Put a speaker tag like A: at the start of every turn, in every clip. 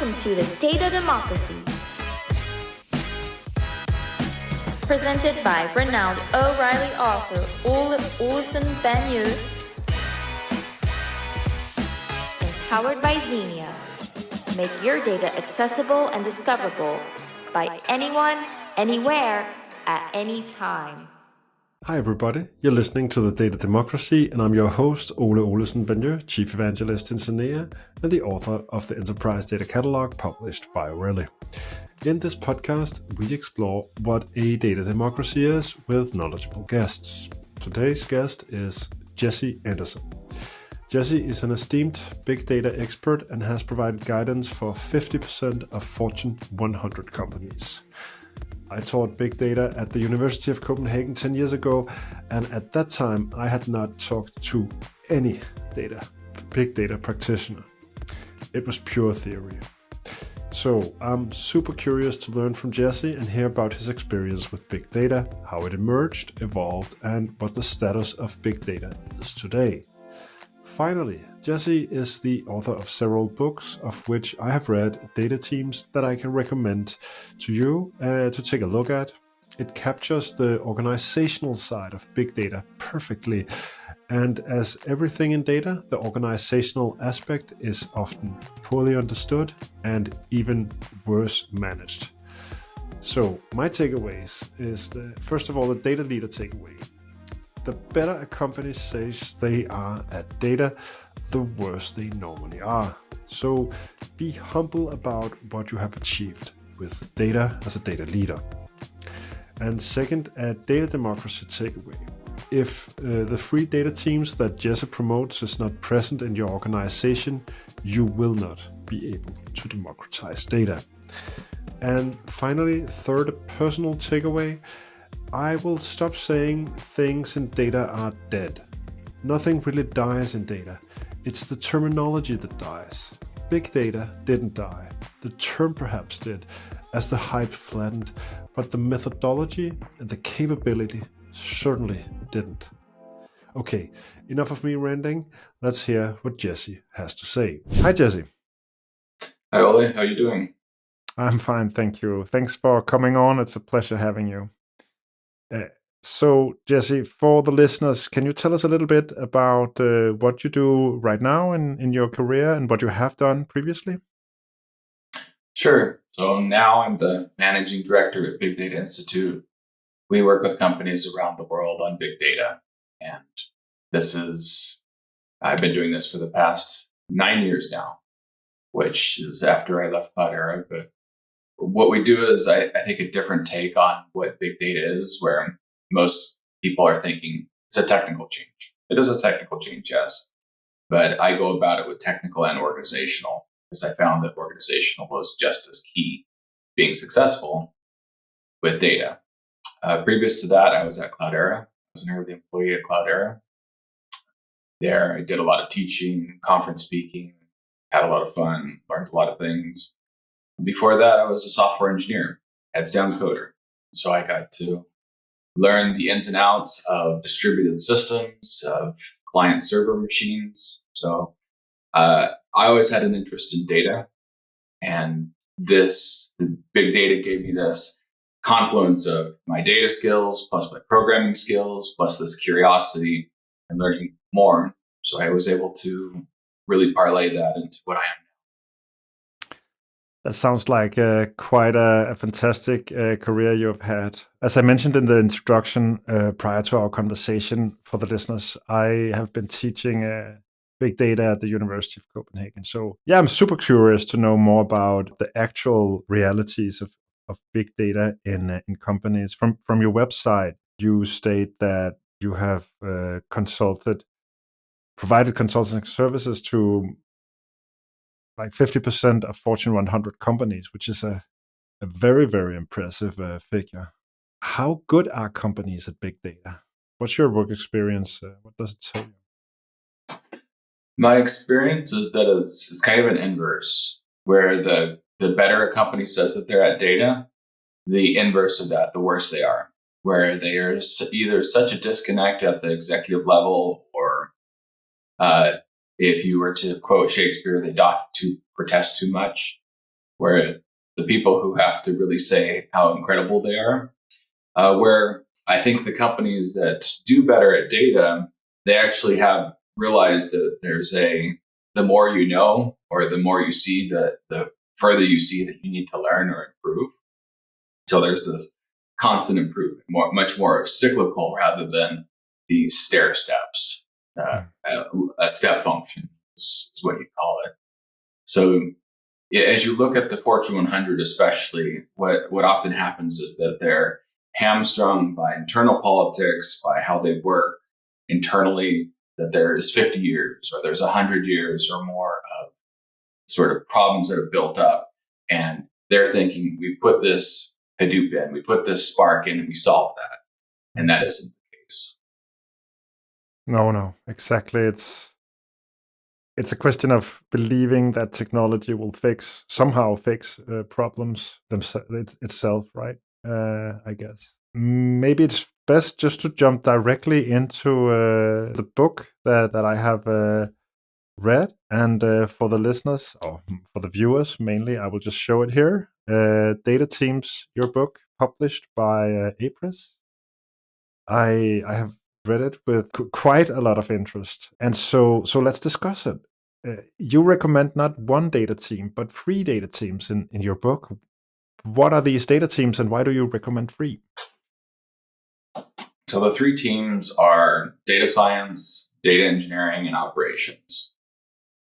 A: Welcome to the Data Democracy, presented by renowned O'Reilly author Ole Olesen-Bagneux, empowered by Xenia. Make your data accessible and discoverable by anyone, anywhere, at any time.
B: Hi everybody, you're listening to the Data Democracy, and I'm your host, Ole Olesen-Bagneux, Chief Evangelist in Xenia, and the author of the Enterprise Data Catalog published by O'Reilly. In this podcast, we explore what a data democracy is with knowledgeable guests. Today's guest is Jesse Anderson. Jesse is an esteemed big data expert and has provided guidance for 50% of Fortune 100 companies. I taught big data at the University of Copenhagen 10 years ago, and at that time I had not talked to any big data practitioner. It was pure theory. So I'm super curious to learn from Jesse and hear about his experience with big data, how it emerged, evolved, and what the status of big data is today. Finally, Jesse is the author of several books, of which I have read Data Teams that I can recommend to you to take a look at. It captures the organizational side of big data perfectly, and as everything in data, the organizational aspect is often poorly understood and even worse managed. So my takeaways is first of all, the data leader takeaway. The better a company says they are at data, the worse they normally are. So be humble about what you have achieved with data as a data leader. And second, a data democracy takeaway. If the free data teams that Jesse promotes is not present in your organization, you will not be able to democratize data. And finally, third, a personal takeaway. I will stop saying things in data are dead. Nothing really dies in data. It's the terminology that dies. Big data didn't die. The term perhaps did, as the hype flattened, but the methodology and the capability certainly didn't. Okay, enough of me ranting. Let's hear what Jesse has to say. Hi, Jesse.
C: Hi, Ole. How are you doing?
B: I'm fine, thank you. Thanks for coming on. It's a pleasure having you. So, Jesse, for the listeners, can you tell us a little bit about what you do right now in your career and what you have done previously?
C: Sure. So now I'm the managing director at Big Data Institute. We work with companies around the world on big data. And I've been doing this for the past 9 years now, which is after I left Cloudera. But what we do is, I think, a different take on what big data is, where most people are thinking it's a technical change. It is a technical change, yes, but I go about it with technical and organizational, because I found that organizational was just as key being successful with data. Previous to that, I was at Cloudera. I was an early employee at Cloudera. There, I did a lot of teaching, conference speaking, had a lot of fun, learned a lot of things. Before that, I was a software engineer, heads down coder. So I got to learn the ins and outs of distributed systems, of client server machines. So I always had an interest in data. And the big data gave me this confluence of my data skills, plus my programming skills, plus this curiosity and learning more. So I was able to really parlay that into what I am.
B: That sounds like quite a fantastic career you've had. As I mentioned in the introduction prior to our conversation, for the listeners, I have been teaching big data at the University of Copenhagen. So yeah, I'm super curious to know more about the actual realities of big data in companies. From your website, you state that you have provided consulting services to like 50% of Fortune 100 companies, which is a very, very impressive figure. How good are companies at big data? What's your work experience? What does it tell you?
C: My experience is that it's kind of an inverse, where the better a company says that they're at data, the inverse of that, the worse they are, where they are either such a disconnect at the executive level, or if you were to quote Shakespeare, they doth to protest too much. where the people who have to really say how incredible they are, where I think the companies that do better at data, they actually have realized that the more you know, or the more you see, the further you see that you need to learn or improve. So there's this constant improvement, much more cyclical rather than these stair steps. A step function is what you call it. So as you look at the Fortune 100, especially, what often happens is that they're hamstrung by internal politics, by how they work internally, that there's 50 years or there's 100 years or more of sort of problems that are built up. And they're thinking, we put this Hadoop in, we put this Spark in, and we solve that. And that isn't the case.
B: No, exactly. It's a question of believing that technology will somehow fix problems itself, right? I guess. Maybe it's best just to jump directly into the book that I have read. And for the listeners, or for the viewers mainly, I will just show it here. Data Teams, your book, published by Apris. I have read it with quite a lot of interest, and so let's discuss it. You recommend not one data team, but 3 data teams in your book. What are these data teams, and why do you recommend 3?
C: So the 3 teams are data science, data engineering, and operations.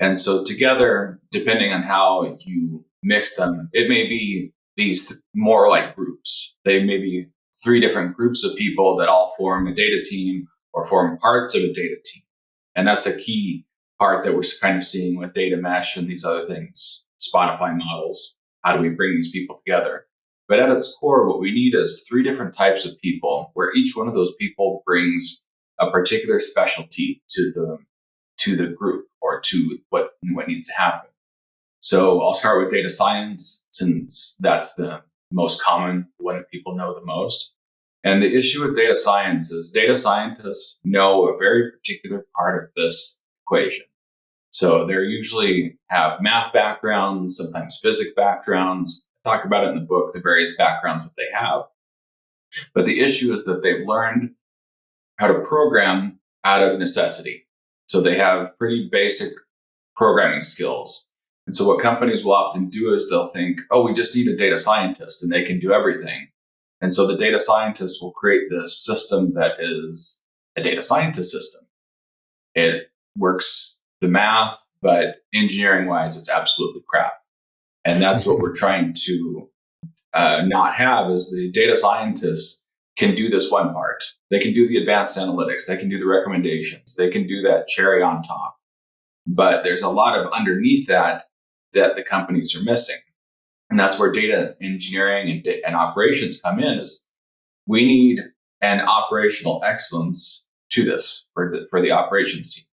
C: And so together, depending on how you mix them, it may be these more like groups. They may be 3 different groups of people that all form a data team or form parts of a data team. And that's a key part that we're kind of seeing with data mesh and these other things, Spotify models. How do we bring these people together? But at its core, what we need is 3 different types of people, where each one of those people brings a particular specialty to the group, or to what needs to happen. So I'll start with data science, since that's the most common one that people know the most. And the issue with data science is data scientists know a very particular part of this equation. So they usually have math backgrounds, sometimes physics backgrounds. I talk about it in the book, the various backgrounds that they have. But the issue is that they've learned how to program out of necessity. So they have pretty basic programming skills. And so what companies will often do is they'll think, oh, we just need a data scientist and they can do everything. And so the data scientist will create this system that is a data scientist system. It works the math, but engineering-wise, it's absolutely crap. And that's what we're trying to not have, is the data scientists can do this one part. They can do the advanced analytics. They can do the recommendations. They can do that cherry on top. But there's a lot of underneath that the companies are missing. And that's where data engineering and operations come in, is we need an operational excellence to this for the operations team.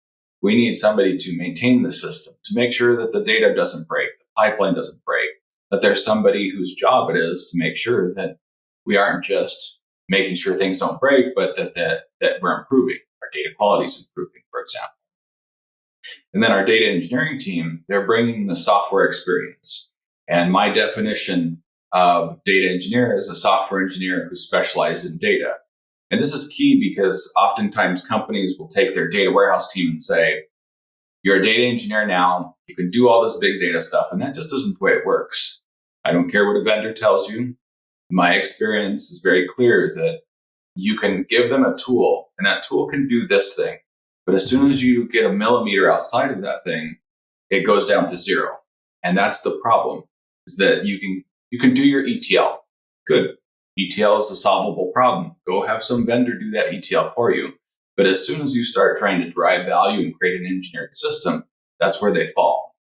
C: We need somebody to maintain the system, to make sure that the data doesn't break, the pipeline doesn't break, that there's somebody whose job it is to make sure that we aren't just making sure things don't break, but that we're improving. Our data quality is improving, for example. And then our data engineering team, they're bringing the software experience. And my definition of data engineer is a software engineer who specializes in data. And this is key because oftentimes companies will take their data warehouse team and say, you're a data engineer now, you can do all this big data stuff. And that just isn't the way it works. I don't care what a vendor tells you. My experience is very clear that you can give them a tool, and that tool can do this thing. But as soon as you get a millimeter outside of that thing, it goes down to 0. And that's the problem, is that you can do your ETL. Good. ETL is a solvable problem. Go have some vendor do that ETL for you. But as soon as you start trying to derive value and create an engineered system, that's where they fall.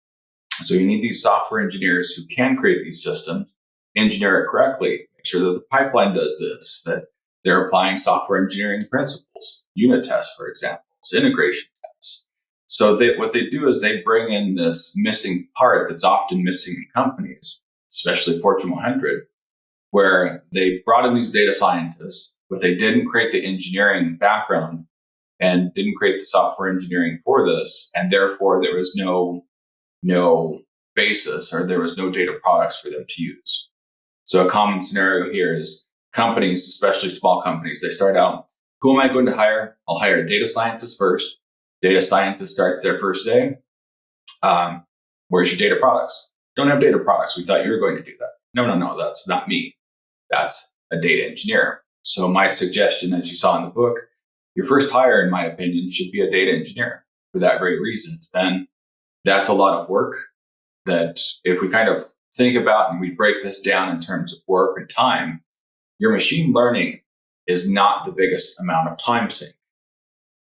C: So you need these software engineers who can create these systems, engineer it correctly, make sure that the pipeline does this, that they're applying software engineering principles, unit tests, for example, integration tests. So what they do is they bring in this missing part that's often missing in companies, especially Fortune 100, where they brought in these data scientists, but they didn't create the engineering background and didn't create the software engineering for this. And therefore, there was no basis, or there was no data products for them to use. So a common scenario here is companies, especially small companies, they start out, who am I going to hire? I'll hire a data scientist first. Data scientist starts their first day. Where's your data products? Don't have data products. We thought you were going to do that. No, that's not me. That's a data engineer. So my suggestion, as you saw in the book, your first hire, in my opinion, should be a data engineer for that very reason. Then that's a lot of work that if we kind of think about and we break this down in terms of work and time, your machine learning is not the biggest amount of time sink.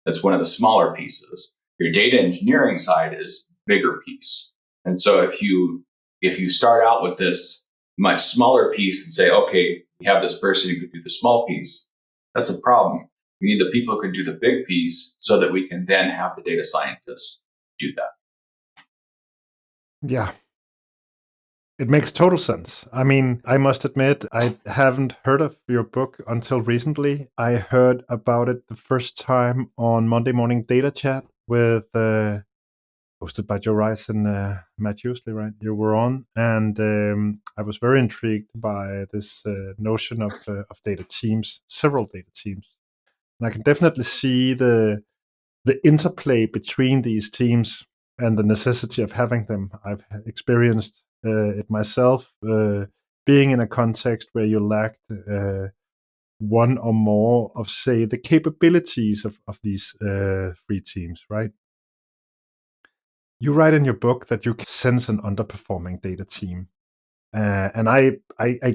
C: That's one of the smaller pieces. Your data engineering side is bigger piece. And so if you start out with this much smaller piece and say, okay, we have this person who can do the small piece, that's a problem. We need the people who can do the big piece so that we can then have the data scientists do that.
B: Yeah. It makes total sense. I mean, I must admit, I haven't heard of your book until recently. I heard about it the first time on Monday Morning Data Chat with hosted by Joe Rice and Matt Hughley, right? You were on, and I was very intrigued by this notion of data teams, several data teams, and I can definitely see the interplay between these teams and the necessity of having them. I've experienced it myself, being in a context where you lacked one or more of, say, the capabilities of these three teams, right? You write in your book that you can sense an underperforming data team. And I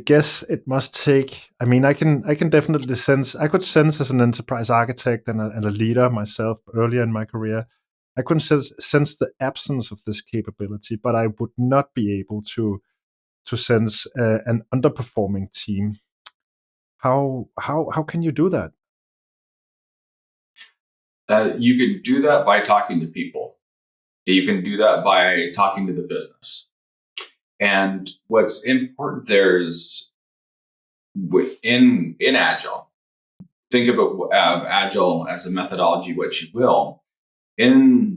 B: guess it must take. I mean, I can definitely sense. I could sense as an enterprise architect and a leader myself earlier in my career. I couldn't sense the absence of this capability, but I would not be able to sense an underperforming team. How can you do that?
C: You can do that by talking to people. You can do that by talking to the business. And what's important there is in Agile, think of Agile as a methodology, what you will.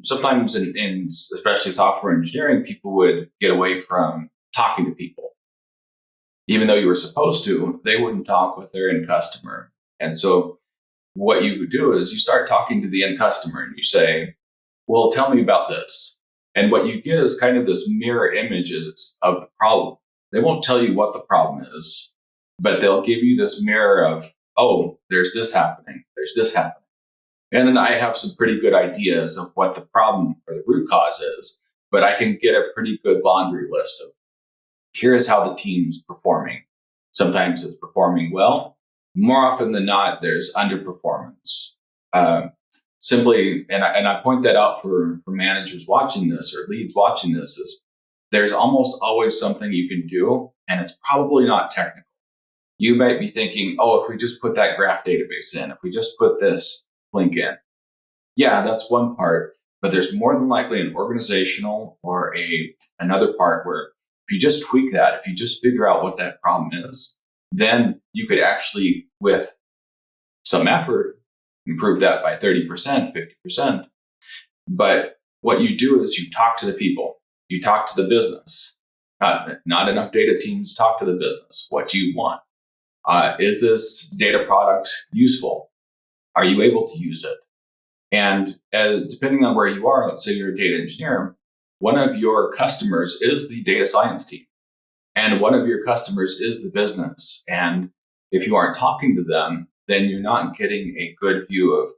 C: Sometimes in especially software engineering, people would get away from talking to people. Even though you were supposed to, they wouldn't talk with their end customer. And so what you would do is you start talking to the end customer and you say, well, tell me about this. And what you get is kind of this mirror images of the problem. They won't tell you what the problem is, but they'll give you this mirror of, oh, there's this happening, there's this happening. And then I have some pretty good ideas of what the problem or the root cause is, but I can get a pretty good laundry list of here's how the team's performing. Sometimes it's performing well. More often than not, there's underperformance. Simply, and I point that out for managers watching this or leads watching this, is there's almost always something you can do, and it's probably not technical. You might be thinking, oh, if we just put that graph database in, if we just put this link in, yeah, that's one part, but there's more than likely an organizational or another part where if you just tweak that, if you just figure out what that problem is, then you could actually, with some effort, improve that by 30%, 50%. But what you do is you talk to the people, you talk to the business. Not enough data teams talk to the business. What do you want? Is this data product useful? Are you able to use it? And depending on where you are, let's say you're a data engineer, one of your customers is the data science team, and one of your customers is the business. And if you aren't talking to them, then you're not getting a good view of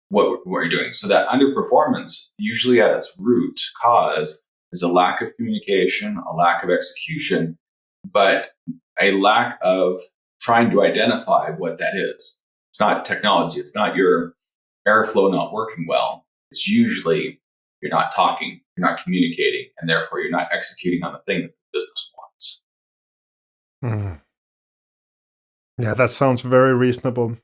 C: what you're doing. So that underperformance, usually at its root cause, is a lack of communication, a lack of execution, but a lack of trying to identify what that is. It's not technology. It's not your airflow not working well. It's usually you're not talking, you're not communicating, and therefore you're not executing on the thing that the business wants.
B: Mm. Yeah, that sounds very reasonable.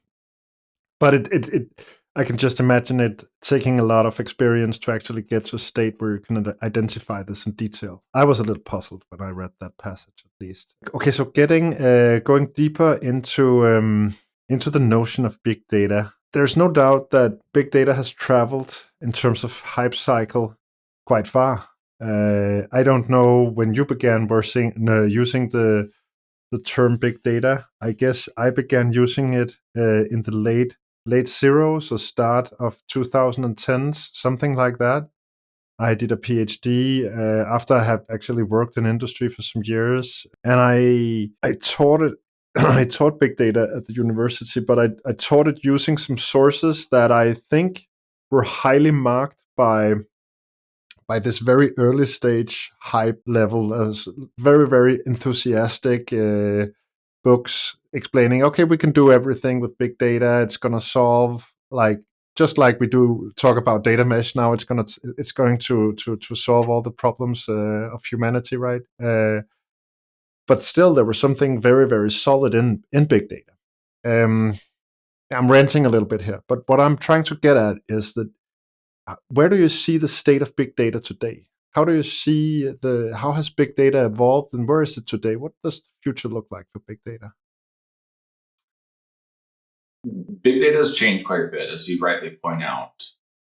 B: But it I can just imagine it taking a lot of experience to actually get to a state where you can identify this in detail. I was a little puzzled when I read that passage, at least. Okay, so going deeper into the notion of big data, there's no doubt that big data has traveled in terms of hype cycle quite far. I don't know when you began using the term big data. I guess I began using it in the late zeros or start of 2010s, something like that. I did a PhD after I had actually worked in industry for some years, and I taught it. I taught big data at the university, but I taught it using some sources that I think were highly marked by this very early stage hype level, as very enthusiastic books explaining, okay, we can do everything with big data. It's going to solve, like, just like we do talk about data mesh now. It's going to solve all the problems of humanity, right? But still, there was something very solid in big data. Um, I'm ranting a little bit here, but what I'm trying to get at is that where do you see the state of big data today? How do you see how has big data evolved, and where is it today? What does the future look like for big data?
C: Big data has changed quite a bit, as you rightly point out.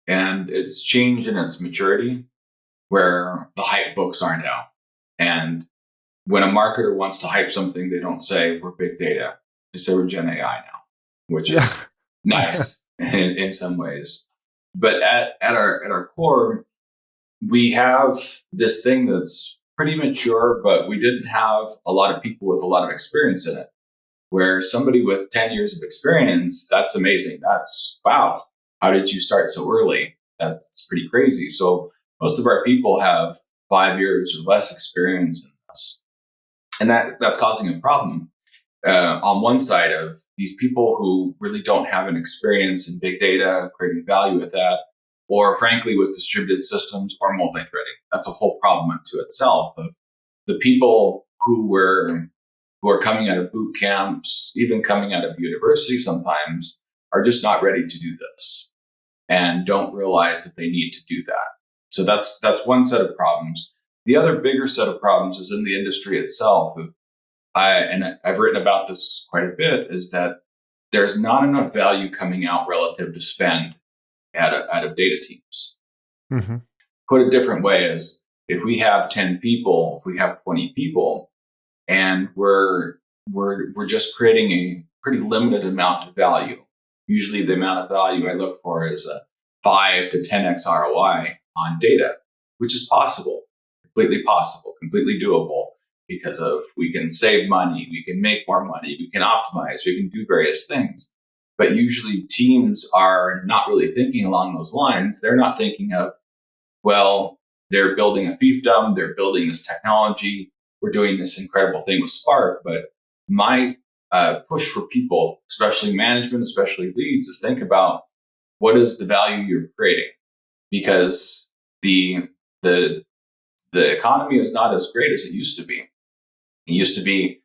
C: And it's changed in its maturity, where the hype books are now. And when a marketer wants to hype something, they don't say we're big data. They say we're Gen AI now, which is nice in some ways. But at our core, we have this thing that's pretty mature, but we didn't have a lot of people with a lot of experience in it. Where somebody with 10 years of experience, that's amazing. That's wow. How did you start so early? That's pretty crazy. So most of our people have 5 years or less experience in this. And that's causing a problem on one side of these people who really don't have an experience in big data, creating value with that, or frankly with distributed systems or multi-threading. That's a whole problem unto itself of the people who are coming out of boot camps, even coming out of university sometimes, are just not ready to do this and don't realize that they need to do that. So that's one set of problems. The other bigger set of problems is in the industry itself. I've written about this quite a bit, is that there's not enough value coming out relative to spend out of data teams.
B: Mm-hmm.
C: Put a different way is, if we have 10 people, if we have 20 people, and we're just creating a pretty limited amount of value. Usually the amount of value I look for is a 5 to 10x ROI on data, which is possible, completely doable, because of we can save money, we can make more money, we can optimize, we can do various things. But usually teams are not really thinking along those lines. They're not thinking of, well, they're building a fiefdom, they're building this technology, we're doing this incredible thing with Spark. But my push for people, especially management, especially leads, is think about what is the value you're creating, because the economy is not as great as it used to be. It used to be,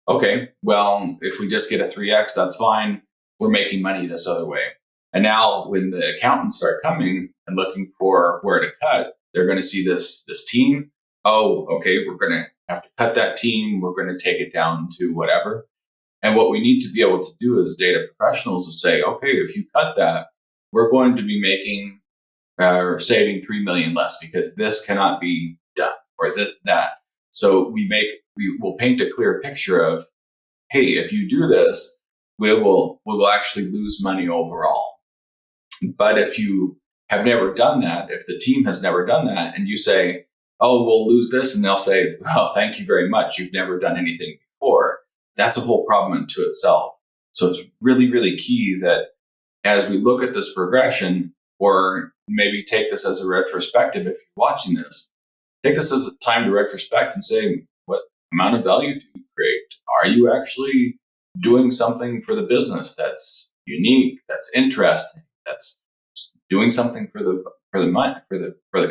C: okay, well, if we just get a 3x, that's fine. We're making money this other way. And now when the accountants start coming and looking for where to cut, they're going to see this team. Oh, okay, we're going to have to cut that team. We're going to take it down to whatever. And what we need to be able to do as data professionals is say, okay, if you cut that, we're going to be making or saving 3 million less because this cannot be done, or that. So we will paint a clear picture of, hey, if you do this, we will actually lose money overall. But if you have never done that, if the team has never done that, and you say, oh, we'll lose this, and they'll say, well, thank you very much, you've never done anything before, that's a whole problem unto itself. So it's really key that as we look at this progression, or maybe take this as a retrospective, if you're watching this, take this as a time to retrospect and say, what amount of value do you create? Are you actually doing something for the business that's unique, that's interesting, that's doing something for the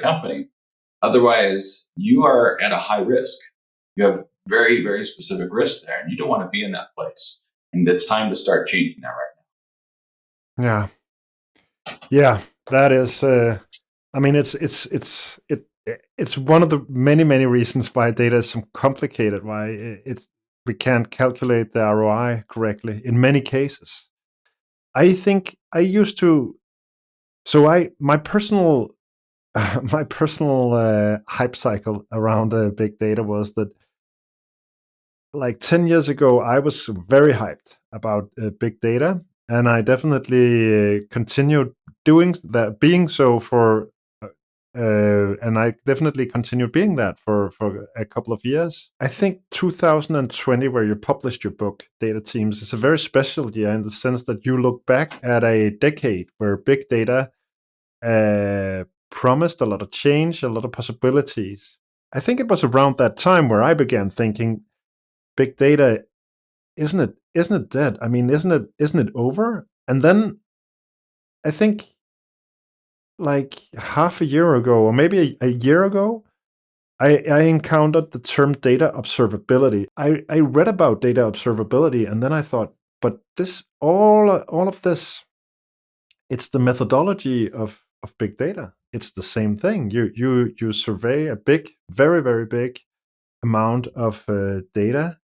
C: company? Otherwise, you are at a high risk. You have very specific risks there, and you don't want to be in that place. And it's time to start changing that right
B: now. Yeah, that is. I mean, it's one of the many reasons why data is so complicated. Why we can't calculate the ROI correctly in many cases. I think I used to. So my personal my personal hype cycle around big data was that like 10 years ago, I was very hyped about big data, and I definitely continued doing that, being so for, and I definitely continued being that for a couple of years. I think 2020, where you published your book, Data Teams, is a very special year in the sense that you look back at a decade where big data promised a lot of change, a lot of possibilities. I think it was around that time where I began thinking, big data, isn't it dead? I mean, isn't it over? And then I think like half a year ago, or maybe a year ago, I encountered the term data observability. I read about data observability, and then I thought, but this all of this, it's the methodology of big data. It's the same thing. You survey a big, very very big amount of data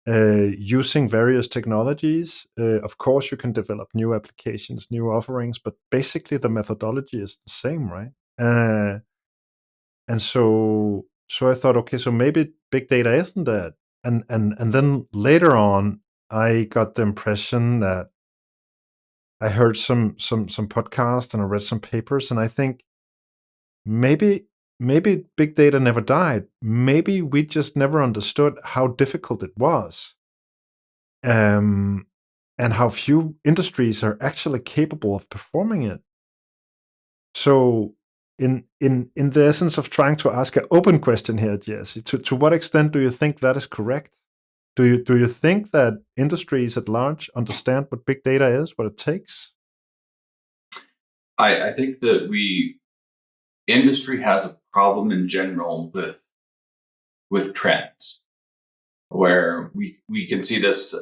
B: using various technologies. Of course, you can develop new applications, new offerings, but basically the methodology is the same, right? And so I thought, okay, so maybe big data isn't that. And then later on, I got the impression that I heard some podcasts and I read some papers, and I think maybe maybe big data never died. Maybe we just never understood how difficult it was. Um, and how few industries are actually capable of performing it. So, in the essence of trying to ask an open question here, Jesse, to what extent do you think that is correct? Do you think that industries at large understand what big data is, what it takes?
C: I think that industry has a problem in general with trends, where we can see this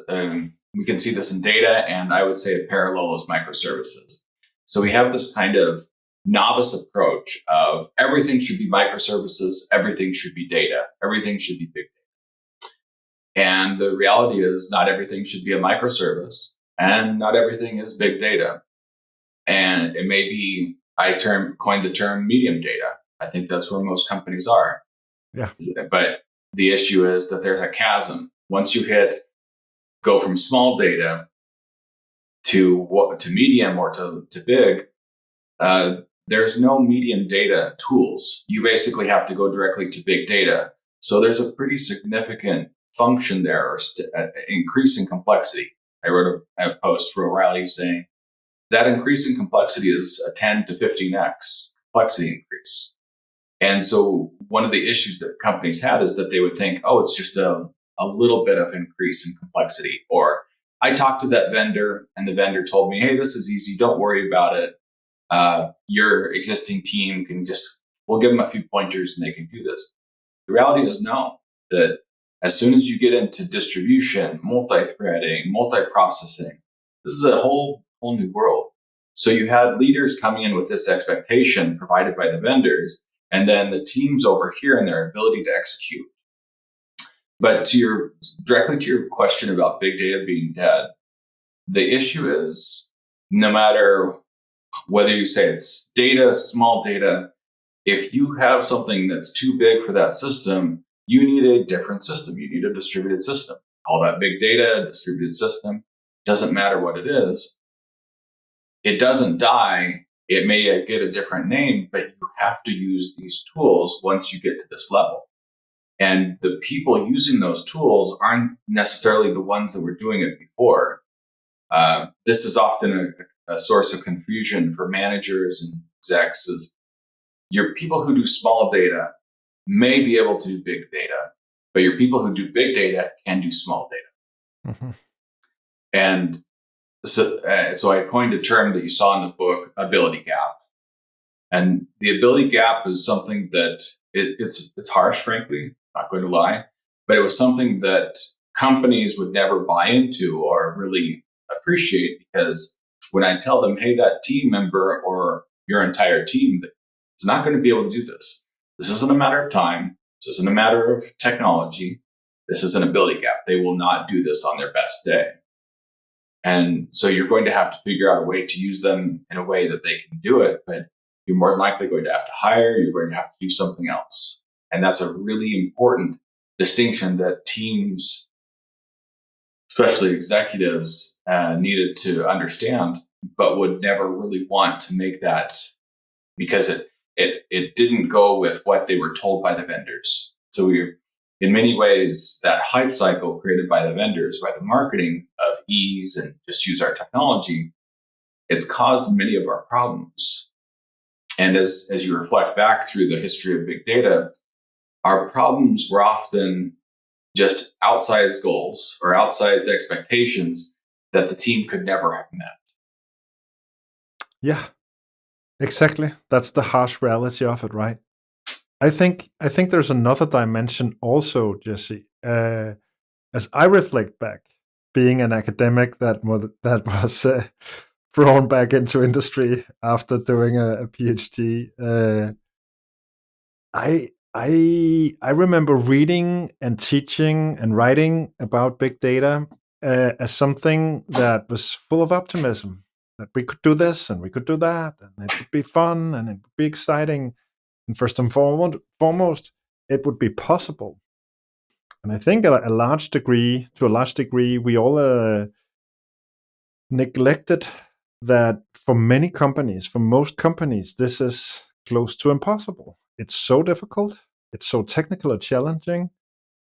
C: we can see this in data, and I would say a parallel is microservices. So we have this kind of novice approach of everything should be microservices, everything should be data, everything should be big data. And the reality is not everything should be a microservice, and not everything is big data. And it may be, coined the term medium data. I think that's where most companies are.
B: Yeah.
C: But the issue is that there's a chasm. Once you go from small data to medium or to big, there's no medium data tools. You basically have to go directly to big data. So there's a pretty significant function there, or increase in complexity. I wrote a post for O'Reilly saying that increase in complexity is a 10 to 15x complexity increase. And so one of the issues that companies had is that they would think, oh, it's just a little bit of increase in complexity. Or I talked to that vendor and the vendor told me, hey, this is easy. Don't worry about it. Your existing team we'll give them a few pointers and they can do this. The reality is no, that as soon as you get into distribution, multi-threading, multi-processing, this is a whole new world. So you had leaders coming in with this expectation provided by the vendors, and then the teams over here and their ability to execute. But directly to your question about big data being dead, the issue is no matter whether you say it's data, small data, if you have something that's too big for that system, you need a different system. You need a distributed system. Call that big data, distributed system. Doesn't matter what it is. It doesn't die. It may get a different name, but you have to use these tools once you get to this level. And the people using those tools aren't necessarily the ones that were doing it before. This is often a source of confusion for managers and execs. Is your people who do small data may be able to do big data, but your people who do big data can do small data. Mm-hmm. And so I coined a term that you saw in the book, ability gap. And the ability gap is something that it's harsh, frankly, not going to lie, but it was something that companies would never buy into or really appreciate, because when I tell them, hey, that team member or your entire team is not going to be able to do this. This isn't a matter of time. This isn't a matter of technology. This is an ability gap. They will not do this on their best day. And so you're going to have to figure out a way to use them in a way that they can do it. But you're more than likely going to have to hire, you're going to have to do something else. And that's a really important distinction that teams, especially executives, needed to understand, but would never really want to make that because it didn't go with what they were told by the vendors. So we're, in many ways, that hype cycle created by the vendors, by the marketing of ease and just use our technology, it's caused many of our problems. And as you reflect back through the history of big data, our problems were often just outsized goals or outsized expectations that the team could never have met.
B: Yeah, exactly. That's the harsh reality of it, right? I think there's another dimension also, Jesse. As I reflect back, being an academic that was thrown back into industry after doing a PhD, I remember reading and teaching and writing about big data as something that was full of optimism, that we could do this and we could do that, and it would be fun and it would be exciting. And first and foremost, it would be possible. And I think to a large degree, we all neglected that for many companies, for most companies, this is close to impossible. It's so difficult, it's so technically challenging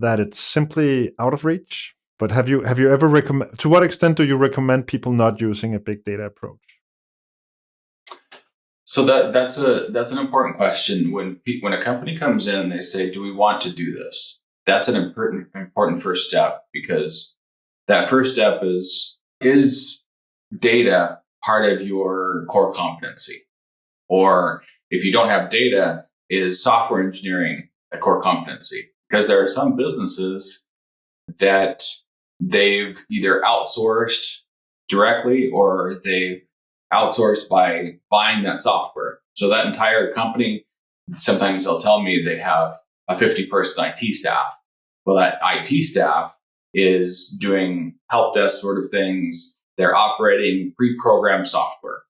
B: that it's simply out of reach. But have you ever recommend? To what extent do you recommend people not using a big data approach?
C: So that's an important question. When a company comes in and they say, "Do we want to do this?" That's an important first step, because that first step is data part of your core competency, or if you don't have data, is software engineering a core competency? Because there are some businesses that they've either outsourced directly or they've outsourced by buying that software. So that entire company, sometimes they'll tell me they have a 50-person IT staff. Well, that IT staff is doing help desk sort of things. They're operating pre-programmed software.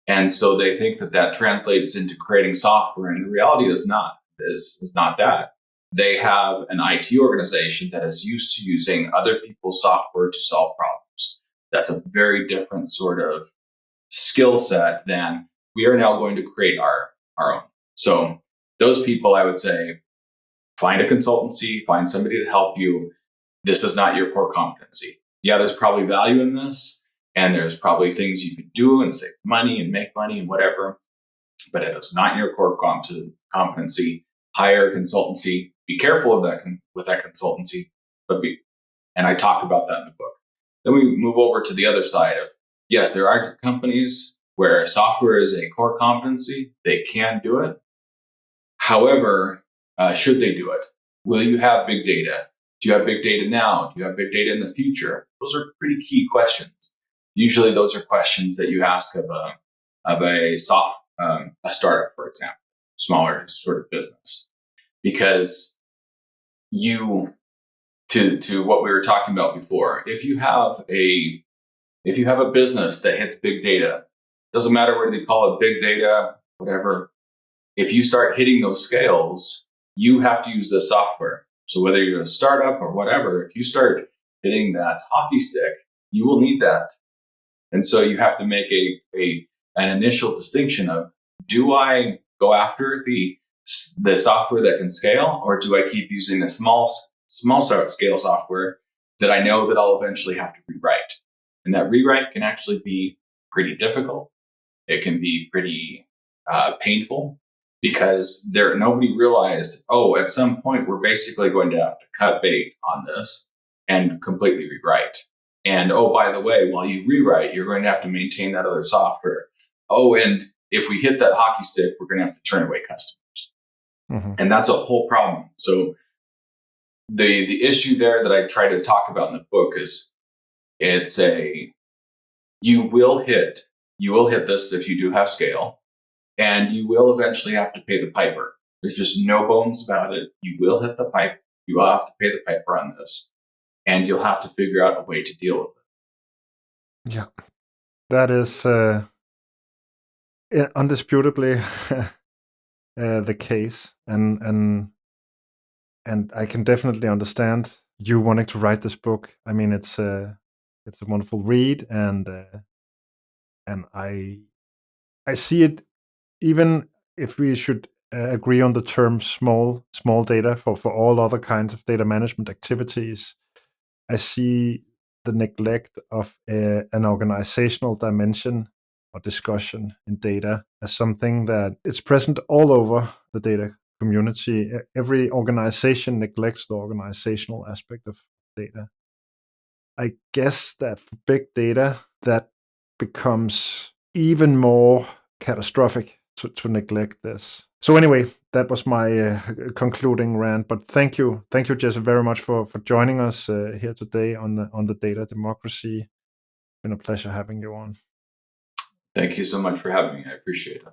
C: And so they think that translates into creating software. And the reality is not that. They have an IT organization that is used to using other people's software to solve problems. That's a very different sort of skill set than we are now going to create our own. So those people, I would say, find a consultancy, find somebody to help you. This is not your core competency. Yeah, there's probably value in this, and there's probably things you could do and save money and make money and whatever, but it is not your core competency. Hire a consultancy. Be careful of that with that consultancy, and I talk about that in the book. Then we move over to the other side of, yes, there are companies where software is a core competency. They can do it. However, should they do it? Will you have big data? Do you have big data now? Do you have big data in the future? Those are pretty key questions. Usually those are questions that you ask of a startup, for example, smaller sort of business. Because to what we were talking about before, if you have a business that hits big data, doesn't matter whether they call it big data, whatever, if you start hitting those scales, you have to use the software. So whether you're a startup or whatever, if you start hitting that hockey stick, you will need that. And so you have to make an initial distinction of, do I go after the software that can scale, or do I keep using the small scale software that I know that I'll eventually have to rewrite? And that rewrite can actually be pretty difficult. It can be pretty painful, because nobody realized, at some point we're basically going to have to cut bait on this and completely rewrite. And by the way, while you rewrite, you're going to have to maintain that other software. And if we hit that hockey stick, we're going to have to turn away customers. Mm-hmm. And that's a whole problem. So the issue there that I try to talk about in the book is, you will hit this if you do have scale, and you will eventually have to pay the piper. There's just no bones about it. You will hit the pipe. You will have to pay the piper on this, and you'll have to figure out a way to deal with it.
B: Yeah, that is undisputably the case, and I can definitely understand you wanting to write this book. I mean, it's a wonderful read, and I see it. Even if we should agree on the term small data for all other kinds of data management activities, I see the neglect of an organizational dimension or discussion in data as something that it's present all over the data community. Every organization neglects the organizational aspect of data. I guess that for big data, that becomes even more catastrophic to neglect this. So anyway, that was my concluding rant. But thank you, Jesse, very much for joining us here today on the data democracy. It's been a pleasure having you on.
C: Thank you so much for having me. I appreciate it.